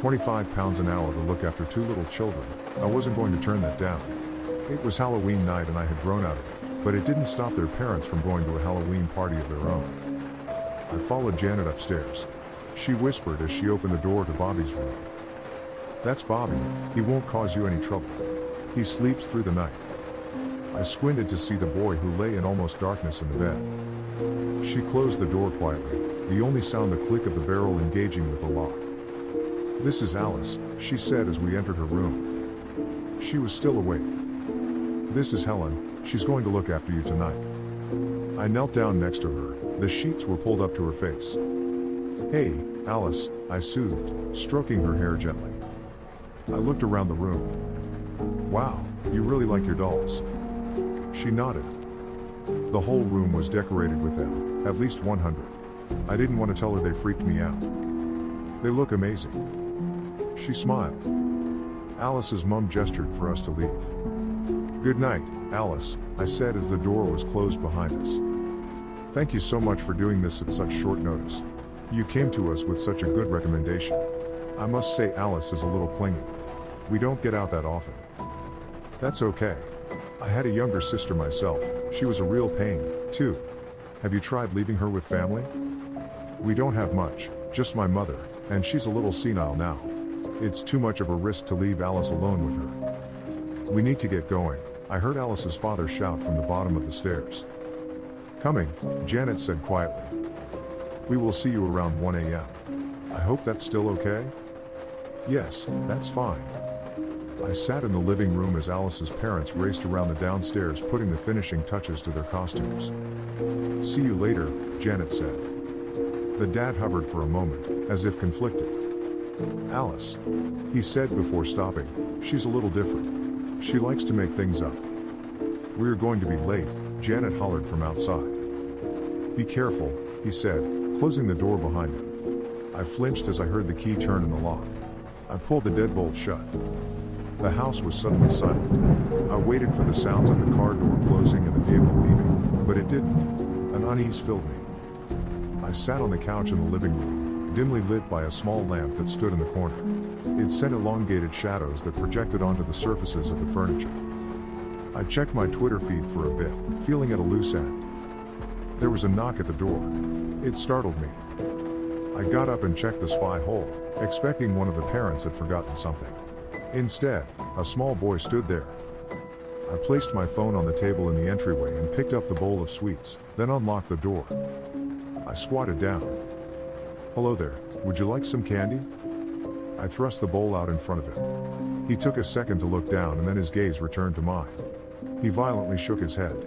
£25 an hour to look after two little children. I wasn't going to turn that down. It was Halloween night and I had grown out of it, but it didn't stop their parents from going to a Halloween party of their own. I followed Janet upstairs. She whispered as she opened the door to Bobby's room. "That's Bobby, he won't cause you any trouble. He sleeps through the night." I squinted to see the boy who lay in almost darkness in the bed. She closed the door quietly, the only sound the click of the barrel engaging with the lock. "This is Alice," she said as we entered her room. She was still awake. "This is Helen, she's going to look after you tonight." I knelt down next to her, the sheets were pulled up to her face. "Hey, Alice," I soothed, stroking her hair gently. I looked around the room. "Wow, you really like your dolls." She nodded. The whole room was decorated with them, at least 100. I didn't want to tell her they freaked me out. "They look amazing." She smiled. Alice's mom gestured for us to leave. "Good night, Alice," I said as the door was closed behind us. "Thank you so much for doing this at such short notice. You came to us with such a good recommendation." I must say Alice is a little clingy. We don't get out that often. "That's okay. I had a younger sister myself, she was a real pain, too. Have you tried leaving her with family?" "We don't have much, just my mother, and she's a little senile now. It's too much of a risk to leave Alice alone with her." "We need to get going," I heard Alice's father shout from the bottom of the stairs. "Coming," Janet said quietly. "We will see you around 1 a.m. I hope that's still okay?" "Yes, that's fine." I sat in the living room as Alice's parents raced around the downstairs putting the finishing touches to their costumes. "See you later," Janet said. The dad hovered for a moment, as if conflicted. "Alice," he said before stopping, "she's a little different. She likes to make things up." "We're going to be late," Janet hollered from outside. "Be careful," he said, closing the door behind him. I flinched as I heard the key turn in the lock. I pulled the deadbolt shut. The house was suddenly silent. I waited for the sounds of the car door closing and the vehicle leaving, but it didn't. An unease filled me. I sat on the couch in the living room, dimly lit by a small lamp that stood in the corner. It sent elongated shadows that projected onto the surfaces of the furniture. I checked my Twitter feed for a bit, feeling at a loose end. There was a knock at the door. It startled me. I got up and checked the spy hole, expecting one of the parents had forgotten something. Instead, a small boy stood there. I placed my phone on the table in the entryway and picked up the bowl of sweets, then unlocked the door. I squatted down. "Hello there, would you like some candy?" I thrust the bowl out in front of him. He took a second to look down and then his gaze returned to mine. He violently shook his head.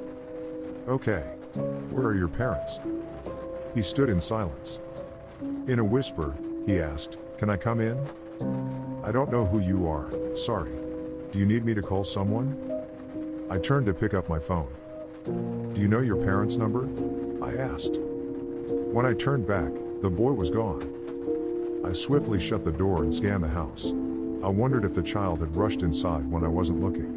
"Okay. Where are your parents?" He stood in silence. In a whisper, he asked, "Can I come in?" "I don't know who you are, sorry. Do you need me to call someone?" I turned to pick up my phone. "Do you know your parents' number?" I asked. When I turned back, the boy was gone. I swiftly shut the door and scanned the house. I wondered if the child had rushed inside when I wasn't looking.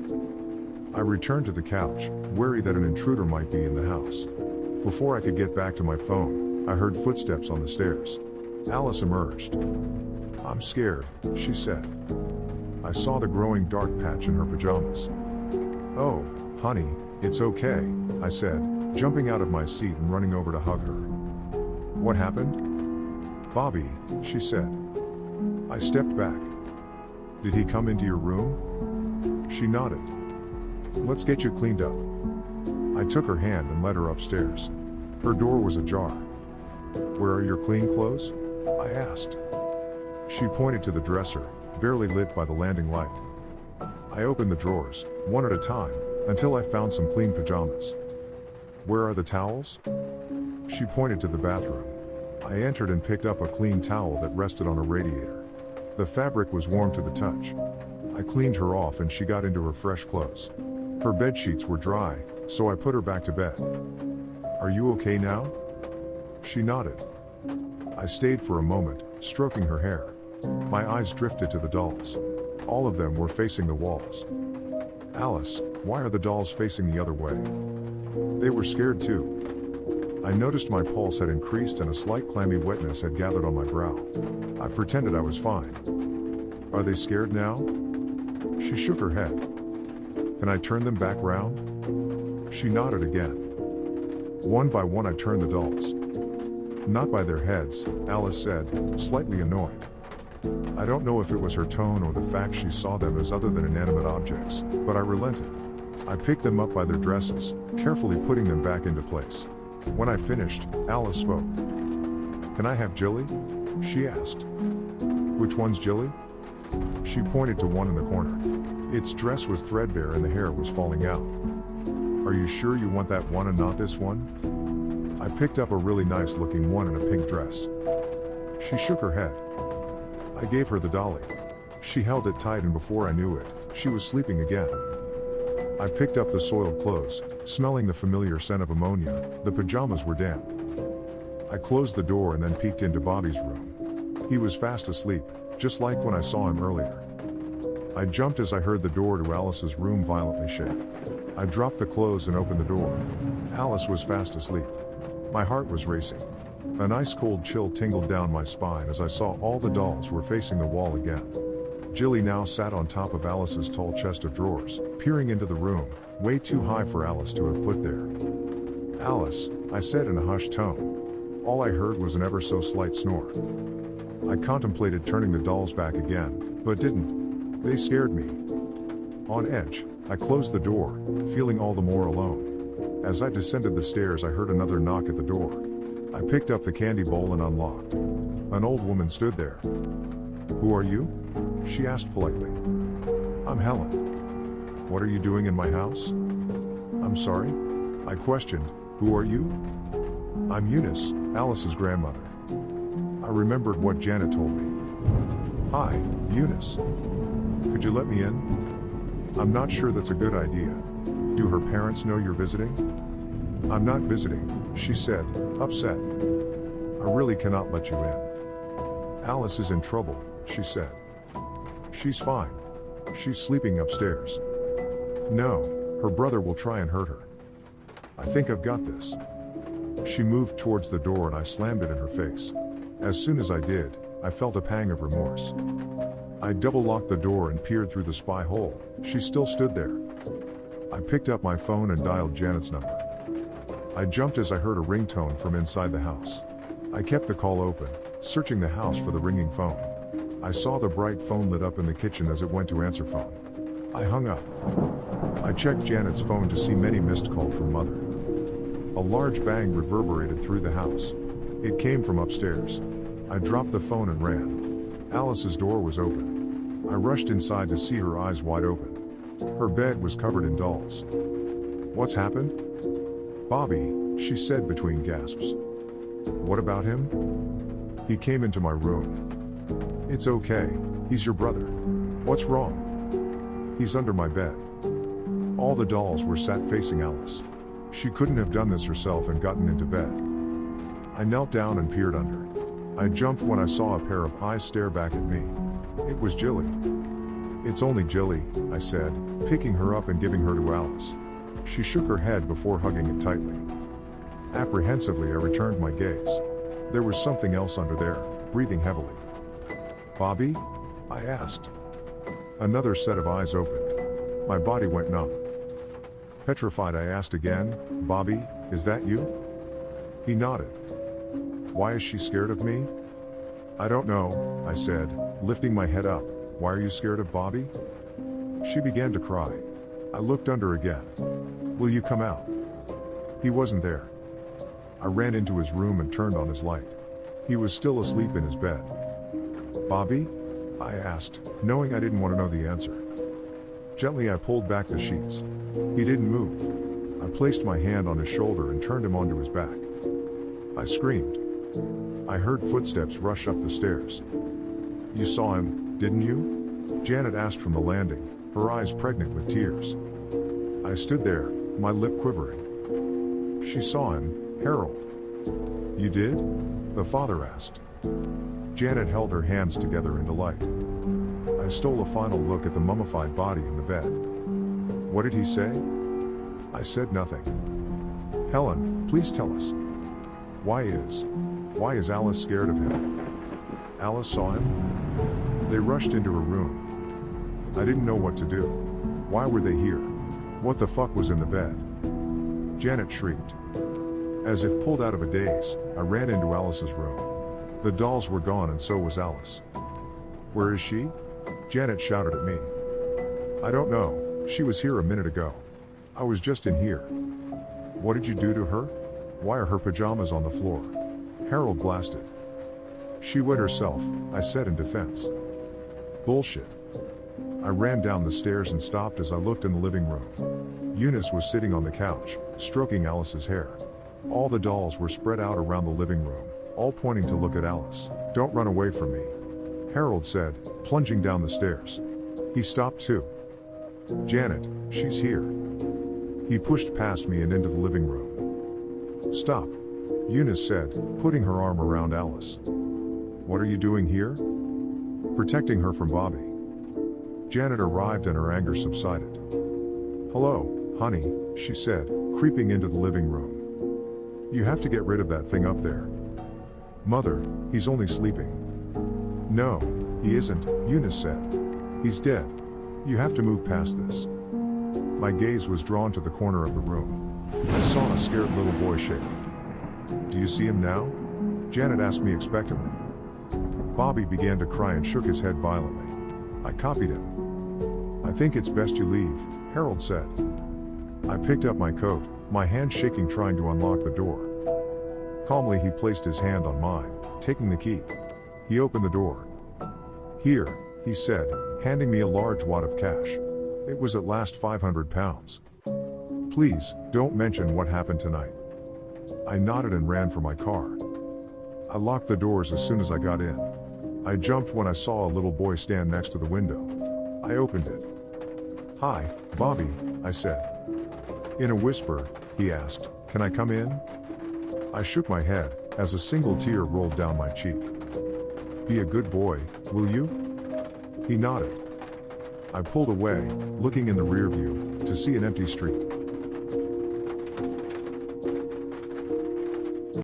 I returned to the couch, wary that an intruder might be in the house. Before I could get back to my phone, I heard footsteps on the stairs. Alice emerged. "I'm scared," she said. I saw the growing dark patch in her pajamas. "Oh, honey, it's okay," I said, jumping out of my seat and running over to hug her. "What happened?" "Bobby," she said. I stepped back. "Did he come into your room?" She nodded. "Let's get you cleaned up." I took her hand and led her upstairs. Her door was ajar. "Where are your clean clothes?" I asked. She pointed to the dresser, barely lit by the landing light. I opened the drawers, one at a time, until I found some clean pajamas. "Where are the towels?" She pointed to the bathroom. I entered and picked up a clean towel that rested on a radiator. The fabric was warm to the touch. I cleaned her off and she got into her fresh clothes. Her bed sheets were dry, so I put her back to bed. "Are you okay now?" She nodded. I stayed for a moment, stroking her hair. My eyes drifted to the dolls. All of them were facing the walls. "Alice, why are the dolls facing the other way?" They were scared too. I noticed my pulse had increased and a slight clammy wetness had gathered on my brow. I pretended I was fine. Are they scared now? She shook her head. Can I turn them back round? She nodded again. One by one I turned the dolls. Not by their heads, Alice said, slightly annoyed. I don't know if it was her tone or the fact she saw them as other than inanimate objects, but I relented. I picked them up by their dresses, carefully putting them back into place. When I finished, Alice spoke. Can I have Jilly? She asked. Which one's Jilly? She pointed to one in the corner. Its dress was threadbare and the hair was falling out. Are you sure you want that one and not this one? I picked up a really nice looking one in a pink dress. She shook her head. I gave her the dolly. She held it tight and before I knew it, she was sleeping again. I picked up the soiled clothes, smelling the familiar scent of ammonia. The pajamas were damp. I closed the door and then peeked into Bobby's room. He was fast asleep, just like when I saw him earlier. I jumped as I heard the door to Alice's room violently shake. I dropped the clothes and opened the door. Alice was fast asleep. My heart was racing. An ice-cold chill tingled down my spine as I saw all the dolls were facing the wall again. Jilly now sat on top of Alice's tall chest of drawers, peering into the room, way too high for Alice to have put there. Alice, I said in a hushed tone. All I heard was an ever so slight snore. I contemplated turning the dolls back again, but didn't. They scared me. On edge, I closed the door, feeling all the more alone. As I descended the stairs, I heard another knock at the door. I picked up the candy bowl and unlocked. An old woman stood there. Who are you? She asked politely. I'm Helen. What are you doing in my house? I'm sorry? I questioned. Who are you? I'm Eunice, Alice's grandmother. I remembered what Janet told me. Hi, Eunice. Could you let me in? I'm not sure that's a good idea. Do her parents know you're visiting? I'm not visiting, she said, upset. I really cannot let you in. Alice is in trouble, she said. She's fine. She's sleeping upstairs. No, her brother will try and hurt her. I think I've got this. She moved towards the door and I slammed it in her face. As soon as I did, I felt a pang of remorse. I double-locked the door and peered through the spy hole. She still stood there. I picked up my phone and dialed Janet's number. I jumped as I heard a ringtone from inside the house. I kept the call open, searching the house for the ringing phone. I saw the bright phone lit up in the kitchen as it went to answer phone. I hung up. I checked Janet's phone to see many missed calls from Mother. A large bang reverberated through the house. It came from upstairs. I dropped the phone and ran. Alice's door was open. I rushed inside to see her eyes wide open. Her bed was covered in dolls. What's happened? Bobby, she said between gasps. What about him? He came into my room. It's okay, he's your brother. What's wrong? He's under my bed. All the dolls were sat facing Alice. She couldn't have done this herself and gotten into bed. I knelt down and peered under. I jumped when I saw a pair of eyes stare back at me. It was Jilly. It's only Jilly, I said, picking her up and giving her to Alice. She shook her head before hugging it tightly. Apprehensively, I returned my gaze. There was something else under there, breathing heavily. Bobby? I asked. Another set of eyes opened. My body went numb. Petrified, I asked again, Bobby, is that you? He nodded. Why is she scared of me? I don't know, I said, lifting my head up. Why are you scared of Bobby? She began to cry. I looked under again. Will you come out? He wasn't there. I ran into his room and turned on his light. He was still asleep in his bed. Bobby? I asked, knowing I didn't want to know the answer. Gently I pulled back the sheets. He didn't move. I placed my hand on his shoulder and turned him onto his back. I screamed. I heard footsteps rush up the stairs. You saw him, didn't you? Janet asked from the landing, her eyes pregnant with tears. I stood there, my lip quivering. She saw him, Harold. You did? The father asked. Janet held her hands together in delight. I stole a final look at the mummified body in the bed. What did he say? I said nothing. Helen, please tell us. Why is Alice scared of him? Alice saw him? They rushed into her room. I didn't know what to do. Why were they here? What the fuck was in the bed? Janet shrieked. As if pulled out of a daze, I ran into Alice's room. The dolls were gone and so was Alice. Where is she? Janet shouted at me. I don't know, she was here a minute ago. I was just in here. What did you do to her? Why are her pajamas on the floor? Harold blasted. She wet herself, I said in defense. Bullshit. I ran down the stairs and stopped as I looked in the living room. Eunice was sitting on the couch, stroking Alice's hair. All the dolls were spread out around the living room, all pointing to look at Alice. Don't run away from me, Harold said, plunging down the stairs. He stopped too. Janet, she's here. He pushed past me and into the living room. Stop, Eunice said, putting her arm around Alice. What are you doing here? Protecting her from Bobby. Janet arrived and her anger subsided. Hello, honey, she said, creeping into the living room. You have to get rid of that thing up there. Mother, he's only sleeping. No, he isn't, Eunice said. He's dead. You have to move past this. My gaze was drawn to the corner of the room. I saw a scared little boy shake. Do you see him now? Janet asked me expectantly. Bobby began to cry and shook his head violently. I copied him. I think it's best you leave, Harold said. I picked up my coat, my hand shaking trying to unlock the door. Calmly he placed his hand on mine, taking the key. He opened the door. Here, he said, handing me a large wad of cash. It was at last 500 pounds. Please, don't mention what happened tonight. I nodded and ran for my car. I locked the doors as soon as I got in. I jumped when I saw a little boy stand next to the window. I opened it. Hi, Bobby, I said. In a whisper, he asked, can I come in? I shook my head, as a single tear rolled down my cheek. Be a good boy, will you? He nodded. I pulled away, looking in the rear view, to see an empty street.